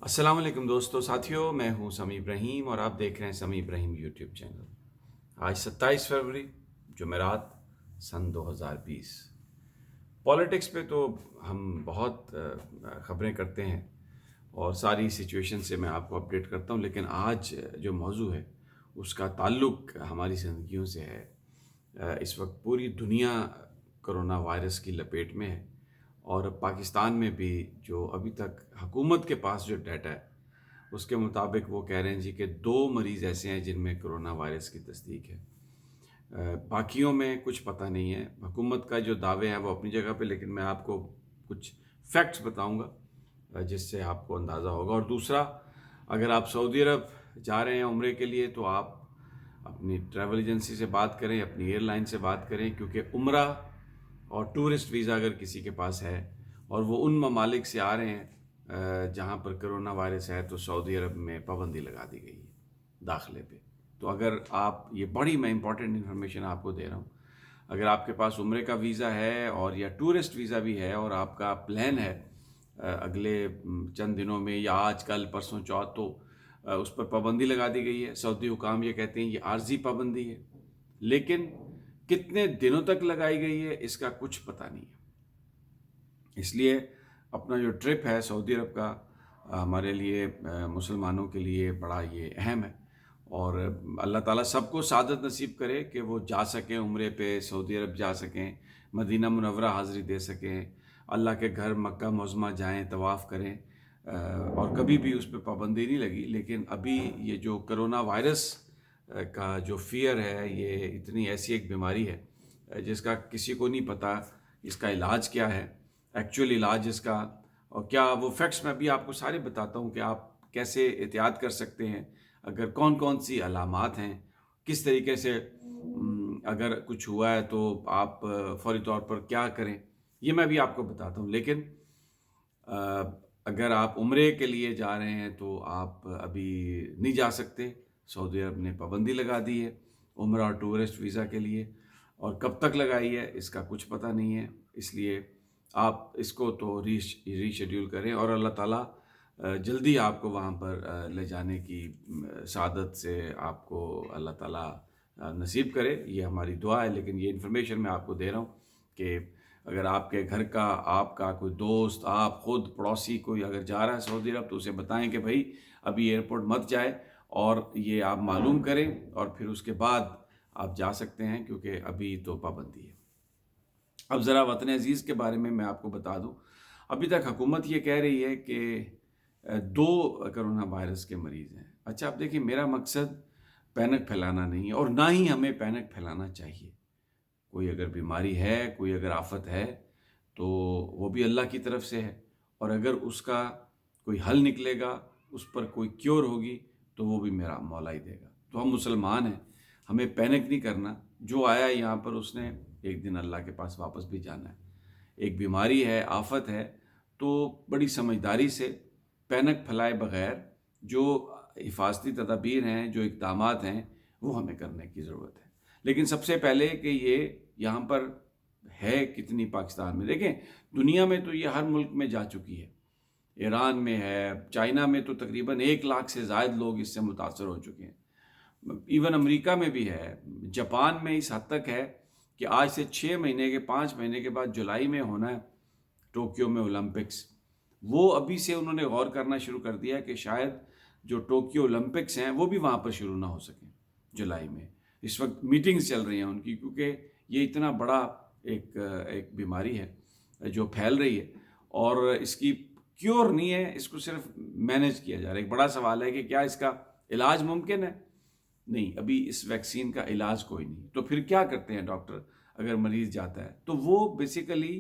السلام علیکم دوستو ساتھیوں، میں ہوں سمیع ابراہیم اور آپ دیکھ رہے ہیں سمیع ابراہیم یوٹیوب چینل۔ آج 27 فروری جمعرات سن 2020۔ پالیٹکس پہ تو ہم بہت خبریں کرتے ہیں اور ساری سچویشن سے میں آپ کو اپڈیٹ کرتا ہوں، لیکن آج جو موضوع ہے اس کا تعلق ہماری زندگیوں سے ہے۔ اس وقت پوری دنیا کرونا وائرس کی لپیٹ میں ہے، اور پاکستان میں بھی جو ابھی تک حکومت کے پاس جو ڈیٹا ہے اس کے مطابق وہ کہہ رہے ہیں کہ 2 مریض ایسے ہیں جن میں کرونا وائرس کی تصدیق ہے۔ باقیوں میں کچھ پتہ نہیں ہے۔ حکومت کا جو دعوے ہیں وہ اپنی جگہ پہ، لیکن میں آپ کو کچھ فیکٹس بتاؤں گا جس سے آپ کو اندازہ ہوگا۔ اور دوسرا، اگر آپ سعودی عرب جا رہے ہیں عمرے کے لیے تو آپ اپنی ٹریول ایجنسی سے بات کریں، اپنی ایئر لائن سے بات کریں، کیونکہ عمرہ اور ٹورسٹ ویزا اگر کسی کے پاس ہے اور وہ ان ممالک سے آ رہے ہیں جہاں پر کرونا وائرس ہے، تو سعودی عرب میں پابندی لگا دی گئی ہے داخلے پہ۔ تو اگر آپ یہ بڑی میں امپورٹنٹ انفارمیشن آپ کو دے رہا ہوں، اگر آپ کے پاس عمرے کا ویزا ہے اور یا ٹورسٹ ویزا بھی ہے اور آپ کا پلان ہے اگلے چند دنوں میں یا آج کل پرسوں چوتھ، تو اس پر پابندی لگا دی گئی ہے۔ سعودی حکام یہ کہتے ہیں یہ عارضی پابندی ہے، لیکن کتنے دنوں تک لگائی گئی ہے اس کا کچھ پتہ نہیں ہے۔ اس لیے اپنا جو ٹرپ ہے سعودی عرب کا ہمارے لیے مسلمانوں کے لیے بڑا یہ اہم ہے، اور اللہ تعالیٰ سب کو سعادت نصیب کرے کہ وہ جا سکیں عمرے پہ، سعودی عرب جا سکیں، مدینہ منورہ حاضری دے سکیں، اللہ کے گھر مکہ معظمہ جائیں، طواف کریں، اور کبھی بھی اس پہ پابندی نہیں لگی۔ لیکن ابھی یہ جو کرونا وائرس کا جو فیئر ہے، یہ اتنی ایسی ایک بیماری ہے جس کا کسی کو نہیں پتہ اس کا علاج کیا ہے، ایکچوئل علاج اس کا، اور کیا وہ فیکٹس میں بھی آپ کو سارے بتاتا ہوں کہ آپ کیسے احتیاط کر سکتے ہیں، اگر کون کون سی علامات ہیں، کس طریقے سے اگر کچھ ہوا ہے تو آپ فوری طور پر کیا کریں، یہ میں بھی آپ کو بتاتا ہوں۔ لیکن اگر آپ عمرے کے لیے جا رہے ہیں تو آپ ابھی نہیں جا سکتے، سعودی عرب نے پابندی لگا دی ہے عمرہ اور ٹورسٹ ویزا کے لیے، اور کب تک لگائی ہے اس کا کچھ پتہ نہیں ہے۔ اس لیے آپ اس کو تو ری شیڈیول کریں، اور اللہ تعالیٰ جلدی آپ کو وہاں پر لے جانے کی سعادت سے آپ کو اللہ تعالیٰ نصیب کرے، یہ ہماری دعا ہے۔ لیکن یہ انفارمیشن میں آپ کو دے رہا ہوں کہ اگر آپ کے گھر کا، آپ کا کوئی دوست، آپ خود، پڑوسی کوئی اگر جا رہا ہے سعودی عرب، تو اسے بتائیں کہ بھائی ابھی ایئرپورٹ مت جائے، اور یہ آپ معلوم کریں اور پھر اس کے بعد آپ جا سکتے ہیں، کیونکہ ابھی تو پابندی ہے۔ اب ذرا وطن عزیز کے بارے میں آپ کو بتا دوں۔ ابھی تک حکومت یہ کہہ رہی ہے کہ 2 کرونا وائرس کے مریض ہیں۔ اچھا، اب دیکھیں، میرا مقصد پینک پھیلانا نہیں ہے، اور نہ ہی ہمیں پینک پھیلانا چاہیے۔ کوئی اگر بیماری ہے، کوئی اگر آفت ہے، تو وہ بھی اللہ کی طرف سے ہے، اور اگر اس کا کوئی حل نکلے گا، اس پر کوئی کیور ہوگی، تو وہ بھی میرا مولا ہی دے گا۔ تو ہم مسلمان ہیں، ہمیں پینک نہیں کرنا۔ جو آیا یہاں پر اس نے ایک دن اللہ کے پاس واپس بھی جانا ہے۔ ایک بیماری ہے، آفت ہے، تو بڑی سمجھداری سے پینک پھیلائے بغیر جو حفاظتی تدابیر ہیں، جو اقدامات ہیں، وہ ہمیں کرنے کی ضرورت ہے۔ لیکن سب سے پہلے کہ یہ یہاں پر ہے کتنی پاکستان میں، دیکھیں دنیا میں تو یہ ہر ملک میں جا چکی ہے، ایران میں ہے، چائنا میں تو تقریباً 1 لاکھ سے زائد لوگ اس سے متاثر ہو چکے ہیں، ایون امریکہ میں بھی ہے، جاپان میں اس حد تک ہے کہ آج سے 6 مہینے کے 5 مہینے کے بعد جولائی میں ہونا ہے ٹوکیو میں اولمپکس۔ وہ ابھی سے انہوں نے غور کرنا شروع کر دیا کہ شاید جو ٹوکیو اولمپکس ہیں وہ بھی وہاں پر شروع نہ ہو سکیں جولائی میں۔ اس وقت میٹنگز چل رہی ہیں ان کی، کیونکہ یہ اتنا بڑا ایک بیماری ہے جو پھیل رہی ہے، اور اس کی کیور نہیں ہے، اس کو صرف مینیج کیا جا رہا ہے۔ ایک بڑا سوال ہے کہ کیا اس کا علاج ممکن ہے؟ نہیں، ابھی اس ویکسین کا علاج کوئی نہیں۔ تو پھر کیا کرتے ہیں ڈاکٹر اگر مریض جاتا ہے؟ تو وہ بیسیکلی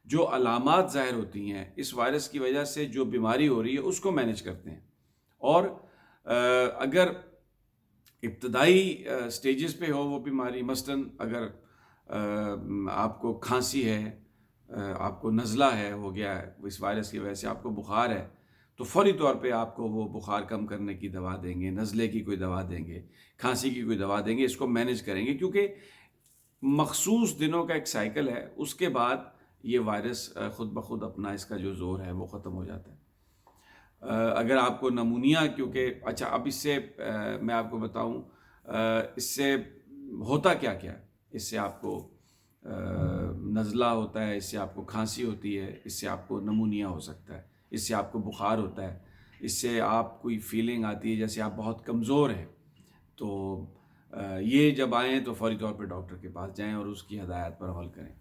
جو علامات ظاہر ہوتی ہیں اس وائرس کی وجہ سے، جو بیماری ہو رہی ہے، اس کو مینیج کرتے ہیں، اور اگر ابتدائی سٹیجز پہ ہو وہ بیماری، مثلاً اگر آپ کو کھانسی ہے، آپ کو نزلہ ہے، ہو گیا ہے اس وائرس کی وجہ سے، آپ کو بخار ہے، تو فوری طور پہ آپ کو وہ بخار کم کرنے کی دوا دیں گے، نزلے کی کوئی دوا دیں گے، کھانسی کی کوئی دوا دیں گے، اس کو مینیج کریں گے، کیونکہ مخصوص دنوں کا ایک سائیکل ہے، اس کے بعد یہ وائرس خود بخود اپنا اس کا جو زور ہے وہ ختم ہو جاتا ہے۔ اگر آپ کو نمونیا، کیونکہ اچھا اب اس سے میں آپ کو بتاؤں اس سے ہوتا کیا کیا ہے۔ اس سے آپ کو نزلہ ہوتا ہے، اس سے آپ کو کھانسی ہوتی ہے، اس سے آپ کو نمونیا ہو سکتا ہے، اس سے آپ کو بخار ہوتا ہے، اس سے آپ کوئی فیلنگ آتی ہے جیسے آپ بہت کمزور ہیں۔ تو یہ جب آئیں تو فوری طور پہ ڈاکٹر کے پاس جائیں اور اس کی ہدایت پر عمل کریں۔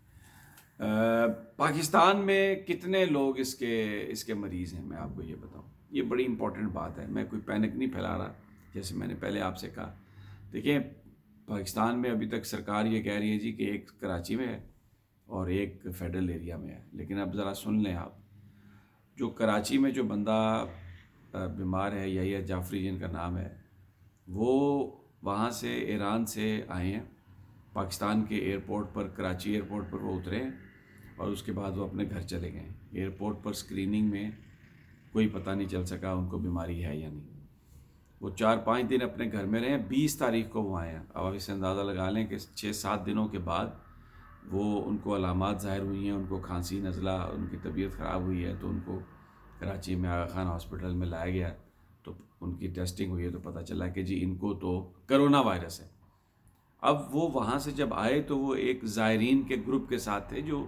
پاکستان میں کتنے لوگ اس کے مریض ہیں، میں آپ کو یہ بتاؤں، یہ بڑی امپورٹنٹ بات ہے۔ میں کوئی پینک نہیں پھیلا رہا، جیسے میں نے پہلے آپ سے کہا۔ دیکھیں، پاکستان میں ابھی تک سرکار یہ کہہ رہی ہے جی کہ ایک کراچی میں ہے اور ایک فیڈرل ایریا میں ہے، لیکن اب ذرا سن لیں آپ، جو کراچی میں جو بندہ بیمار ہے، یحییٰ جعفری جن کا نام ہے، وہ وہاں سے ایران سے آئے ہیں، پاکستان کے ایئرپورٹ پر، کراچی ایئرپورٹ پر وہ اترے ہیں اور اس کے بعد وہ اپنے گھر چلے گئے۔ ایئرپورٹ پر اسکریننگ میں کوئی پتہ نہیں چل سکا ان کو بیماری ہے یا نہیں۔ وہ 4-5 دن اپنے گھر میں رہے، 20 تاریخ کو وہ آئے ہیں۔ اب آپ اسے اندازہ لگا لیں کہ 6-7 دنوں کے بعد وہ ان کو علامات ظاہر ہوئی ہیں، ان کو کھانسی، نزلہ، ان کی طبیعت خراب ہوئی ہے، تو ان کو کراچی میں آغا خان ہاسپٹل میں لایا گیا، تو ان کی ٹیسٹنگ ہوئی ہے تو پتہ چلا کہ جی ان کو تو کرونا وائرس ہے۔ اب وہ وہاں سے جب آئے تو وہ ایک زائرین کے گروپ کے ساتھ تھے جو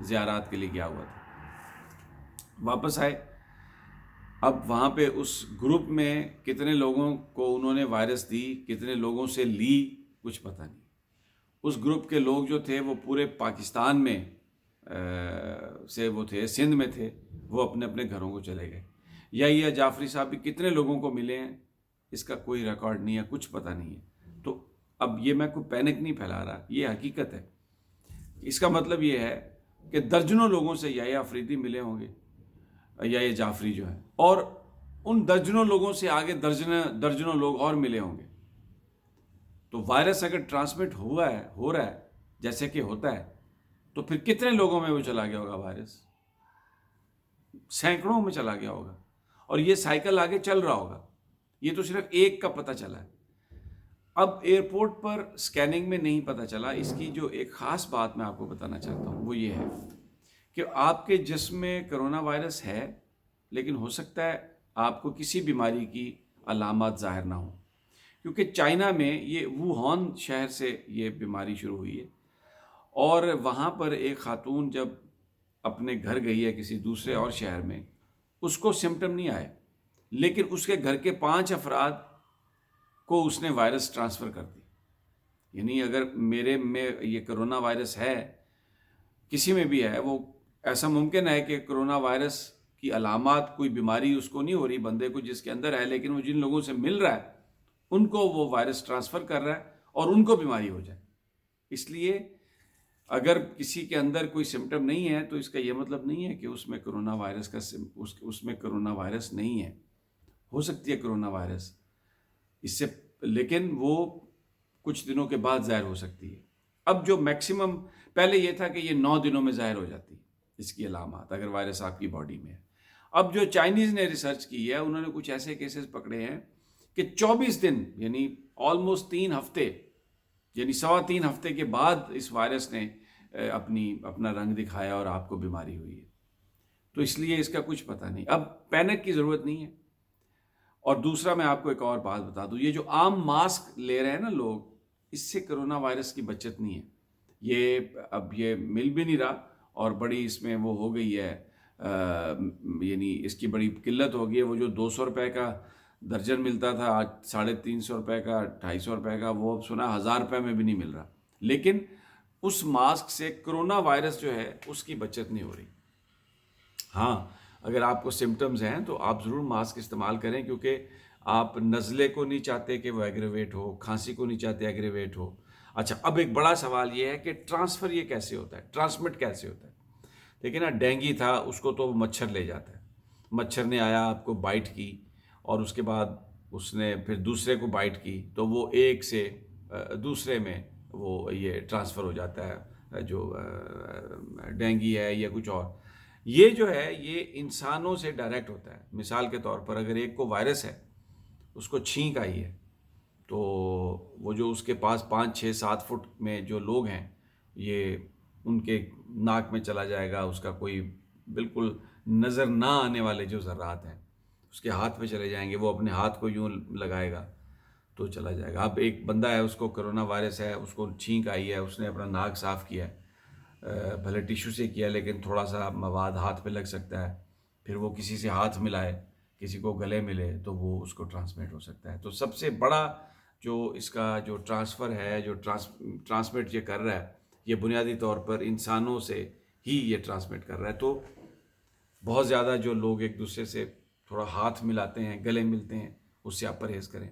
زیارات کے لیے گیا ہوا تھا، واپس آئے۔ اب وہاں پہ اس گروپ میں کتنے لوگوں کو انہوں نے وائرس دی، کتنے لوگوں سے لی، کچھ پتہ نہیں۔ اس گروپ کے لوگ جو تھے وہ پورے پاکستان میں سے وہ تھے، سندھ میں تھے، وہ اپنے اپنے گھروں کو چلے گئے۔ یحییٰ جعفری صاحب بھی کتنے لوگوں کو ملے ہیں، اس کا کوئی ریکارڈ نہیں ہے، کچھ پتہ نہیں ہے۔ تو اب یہ میں کوئی پینک نہیں پھیلا رہا، یہ حقیقت ہے۔ اس کا مطلب یہ ہے کہ درجنوں لوگوں سے یحییٰ افریدی ملے ہوں گے، یحییٰ جعفری جو ہے، اور ان درجنوں لوگوں سے آگے درجنوں لوگ اور ملے ہوں گے۔ تو وائرس اگر ٹرانسمٹ ہو رہا ہے جیسے کہ ہوتا ہے، تو پھر کتنے لوگوں میں وہ چلا گیا ہوگا وائرس؟ سینکڑوں میں چلا گیا ہوگا، اور یہ سائیکل آگے چل رہا ہوگا۔ یہ تو صرف ایک کا پتہ چلا ہے۔ اب ایئرپورٹ پر سکیننگ میں نہیں پتہ چلا۔ اس کی جو ایک خاص بات میں آپ کو بتانا چاہتا ہوں وہ یہ ہے کہ آپ کے جسم میں کرونا وائرس ہے، لیکن ہو سکتا ہے آپ کو کسی بیماری کی علامات ظاہر نہ ہوں، کیونکہ چائنا میں یہ ووہان شہر سے یہ بیماری شروع ہوئی ہے، اور وہاں پر ایک خاتون جب اپنے گھر گئی ہے کسی دوسرے اور شہر میں، اس کو سمٹم نہیں آئے، لیکن اس کے گھر کے 5 افراد کو اس نے وائرس ٹرانسفر کر دی۔ یعنی اگر میرے میں یہ کرونا وائرس ہے، کسی میں بھی ہے، وہ ایسا ممکن ہے کہ کرونا وائرس کی علامات، کوئی بیماری اس کو نہیں ہو رہی بندے کو جس کے اندر ہے، لیکن وہ جن لوگوں سے مل رہا ہے ان کو وہ وائرس ٹرانسفر کر رہا ہے اور ان کو بیماری ہو جائے۔ اس لیے اگر کسی کے اندر کوئی سمٹم نہیں ہے تو اس کا یہ مطلب نہیں ہے کہ اس میں کرونا وائرس کا اس میں کرونا وائرس نہیں ہے۔ ہو سکتی ہے کرونا وائرس اس سے، لیکن وہ کچھ دنوں کے بعد ظاہر ہو سکتی ہے۔ اب جو میکسیمم پہلے یہ تھا کہ یہ 9 دنوں میں ظاہر ہو جاتی ہے اس کی علامات، اگر وائرس آپ کی باڈی میں ہے۔ اب جو چائنیز نے ریسرچ کی ہے، انہوں نے کچھ ایسے کیسز پکڑے ہیں کہ 24 دن یعنی آلموسٹ 3 ہفتے، یعنی 3.25 ہفتے کے بعد اس وائرس نے اپنا رنگ دکھایا اور آپ کو بیماری ہوئی ہے۔ تو اس لیے اس کا کچھ پتہ نہیں، اب پینک کی ضرورت نہیں ہے۔ اور دوسرا میں آپ کو ایک اور بات بتا دوں، یہ جو عام ماسک لے رہے ہیں نا لوگ، اس سے کرونا وائرس کی بچت نہیں ہے۔ یہ اب یہ مل بھی نہیں رہا، اور بڑی اس میں وہ ہو گئی ہے، یعنی اس کی بڑی قلت ہو گئی ہے۔ وہ جو 200 روپے کا درجن ملتا تھا، آج 350 روپے کا، 250 روپے کا، وہ اب سنا 1000 روپے میں بھی نہیں مل رہا۔ لیکن اس ماسک سے کرونا وائرس جو ہے اس کی بچت نہیں ہو رہی۔ ہاں، اگر آپ کو سمٹمز ہیں تو آپ ضرور ماسک استعمال کریں، کیونکہ آپ نزلے کو نہیں چاہتے کہ وہ ایگریویٹ ہو، کھانسی کو نہیں چاہتے ایگریویٹ ہو۔ اچھا، اب ایک بڑا سوال یہ ہے کہ ٹرانسفر یہ کیسے ہوتا ہے، ٹرانسمٹ کیسے ہوتا ہے؟ دیکھیں نا، ڈینگی تھا، اس کو تو مچھر لے جاتا ہے، مچھر نے آیا، آپ کو بائٹ کی، اور اس کے بعد اس نے پھر دوسرے کو بائٹ کی، تو وہ ایک سے دوسرے میں وہ یہ ٹرانسفر ہو جاتا ہے، جو ڈینگی ہے یا کچھ اور۔ یہ جو ہے یہ انسانوں سے ڈائریکٹ ہوتا ہے۔ مثال کے طور پر اگر ایک کو وائرس ہے، اس کو چھینک آئی ہے، تو وہ جو اس کے پاس 5-6-7 فٹ میں جو لوگ ہیں، یہ ان کے ناک میں چلا جائے گا، اس کا کوئی بالکل نظر نہ آنے والے جو ذرات ہیں اس کے ہاتھ میں چلے جائیں گے، وہ اپنے ہاتھ کو یوں لگائے گا تو چلا جائے گا۔ اب ایک بندہ ہے، اس کو کرونا وائرس ہے، اس کو چھینک آئی ہے، اس نے اپنا ناک صاف کیا ہے، بھلے ٹیشو سے کیا لیکن تھوڑا سا مواد ہاتھ پہ لگ سکتا ہے، پھر وہ کسی سے ہاتھ ملائے، کسی کو گلے ملے تو وہ اس کو ٹرانسمٹ ہو سکتا ہے۔ تو سب سے بڑا جو اس کا جو ٹرانسفر ہے، جو ٹرانسمٹ یہ کر رہا ہے، یہ بنیادی طور پر انسانوں سے ہی یہ ٹرانسمٹ کر رہا ہے۔ تو بہت زیادہ جو لوگ ایک دوسرے سے تھوڑا ہاتھ ملاتے ہیں، گلے ملتے ہیں، اس سے آپ پرہیز کریں،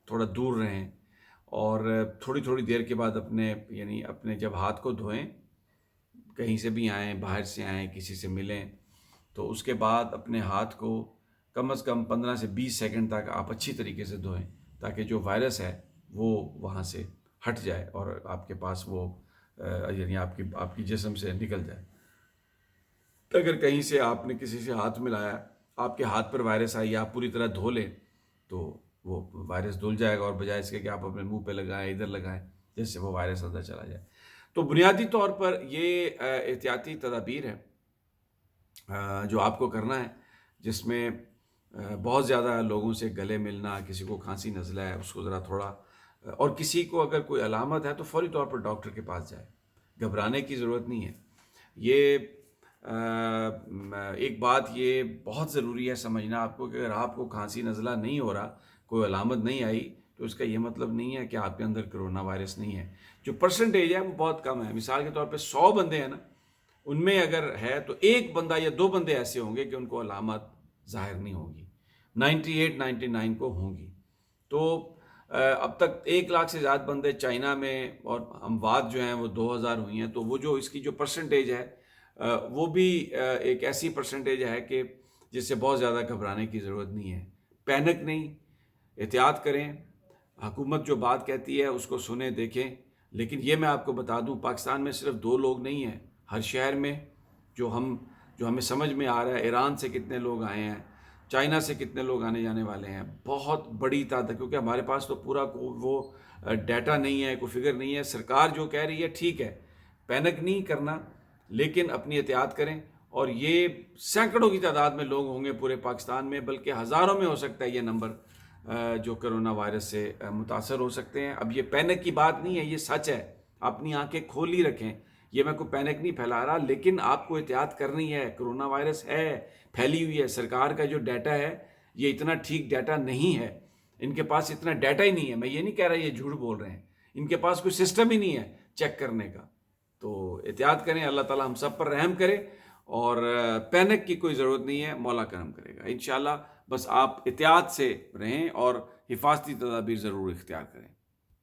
تھوڑا دور رہیں، اور تھوڑی تھوڑی دیر کے بعد اپنے جب ہاتھ کو دھوئیں، کہیں سے بھی آئیں، باہر سے آئیں، کسی سے ملیں، تو اس کے بعد اپنے ہاتھ کو کم از کم 15 سے 20 سیکنڈ تک آپ اچھی طریقے سے دھوئیں، تاکہ جو وائرس ہے وہ وہاں سے ہٹ جائے اور آپ کے پاس وہ آپ کی جسم سے نکل جائے۔ اگر کہیں سے آپ نے کسی سے ہاتھ ملایا، آپ کے ہاتھ پر وائرس آئی، آپ پوری طرح دھو لیں تو وہ وائرس دھل جائے گا، اور بجائے اس کے کہ آپ اپنے منہ پہ لگائیں، ادھر لگائیں، جس سے وہ وائرس اندر چلا جائے۔ تو بنیادی طور پر یہ احتیاطی تدابیر ہے جو آپ کو کرنا ہے، جس میں بہت زیادہ لوگوں سے گلے ملنا، کسی کو کھانسی نزلہ ہے اس کو ذرا تھوڑا، اور کسی کو اگر کوئی علامت ہے تو فوری طور پر ڈاکٹر کے پاس جائے، گھبرانے کی ضرورت نہیں ہے۔ یہ ایک بات یہ بہت ضروری ہے سمجھنا آپ کو، کہ اگر آپ کو کھانسی نزلہ نہیں ہو رہا، کوئی علامت نہیں آئی، تو اس کا یہ مطلب نہیں ہے کہ آپ کے اندر کرونا وائرس نہیں ہے۔ جو پرسنٹیج ہے وہ بہت کم ہے، مثال کے طور پہ 100 بندے ہیں نا، ان میں اگر ہے تو ایک بندہ یا 2 بندے ایسے ہوں گے کہ ان کو علامات ظاہر نہیں ہوگی، 98 99 کو ہوں گی۔ تو اب تک 1 لاکھ سے زیادہ بندے چائنا میں، اور اموات جو ہیں وہ 2000 ہوئی ہیں، تو وہ جو اس کی جو پرسنٹیج ہے وہ بھی ایک ایسی پرسنٹیج ہے کہ جس سے بہت زیادہ گھبرانے کی ضرورت نہیں ہے۔ پینک نہیں، احتیاط کریں، حکومت جو بات کہتی ہے اس کو سنیں، دیکھیں۔ لیکن یہ میں آپ کو بتا دوں، پاکستان میں صرف 2 لوگ نہیں ہیں، ہر شہر میں جو ہمیں سمجھ میں آ رہا ہے، ایران سے کتنے لوگ آئے ہیں، چائنا سے کتنے لوگ آنے جانے والے ہیں، بہت بڑی تعداد، کیونکہ ہمارے پاس تو پورا وہ ڈیٹا نہیں ہے، کوئی فگر نہیں ہے۔ سرکار جو کہہ رہی ہے ٹھیک ہے، پینک نہیں کرنا، لیکن اپنی احتیاط کریں۔ اور یہ سینکڑوں کی تعداد میں لوگ ہوں گے پورے پاکستان میں، بلکہ ہزاروں میں ہو سکتا ہے یہ نمبر، جو کرونا وائرس سے متاثر ہو سکتے ہیں۔ اب یہ پینک کی بات نہیں ہے، یہ سچ ہے، اپنی آنکھیں کھولی رکھیں۔ یہ میں کوئی پینک نہیں پھیلا رہا، لیکن آپ کو احتیاط کرنی ہے۔ کرونا وائرس ہے، پھیلی ہوئی ہے، سرکار کا جو ڈیٹا ہے یہ اتنا ٹھیک ڈیٹا نہیں ہے، ان کے پاس اتنا ڈیٹا ہی نہیں ہے۔ میں یہ نہیں کہہ رہا یہ جھوٹ بول رہے ہیں، ان کے پاس کوئی سسٹم ہی نہیں ہے چیک کرنے کا۔ تو احتیاط کریں، اللہ تعالی ہم سب پر رحم کرے، اور پینک کی کوئی ضرورت نہیں ہے، مولا کرم کرے گا انشاءاللہ۔ بس آپ احتیاط سے رہیں اور حفاظتی تدابیر ضرور اختیار کریں۔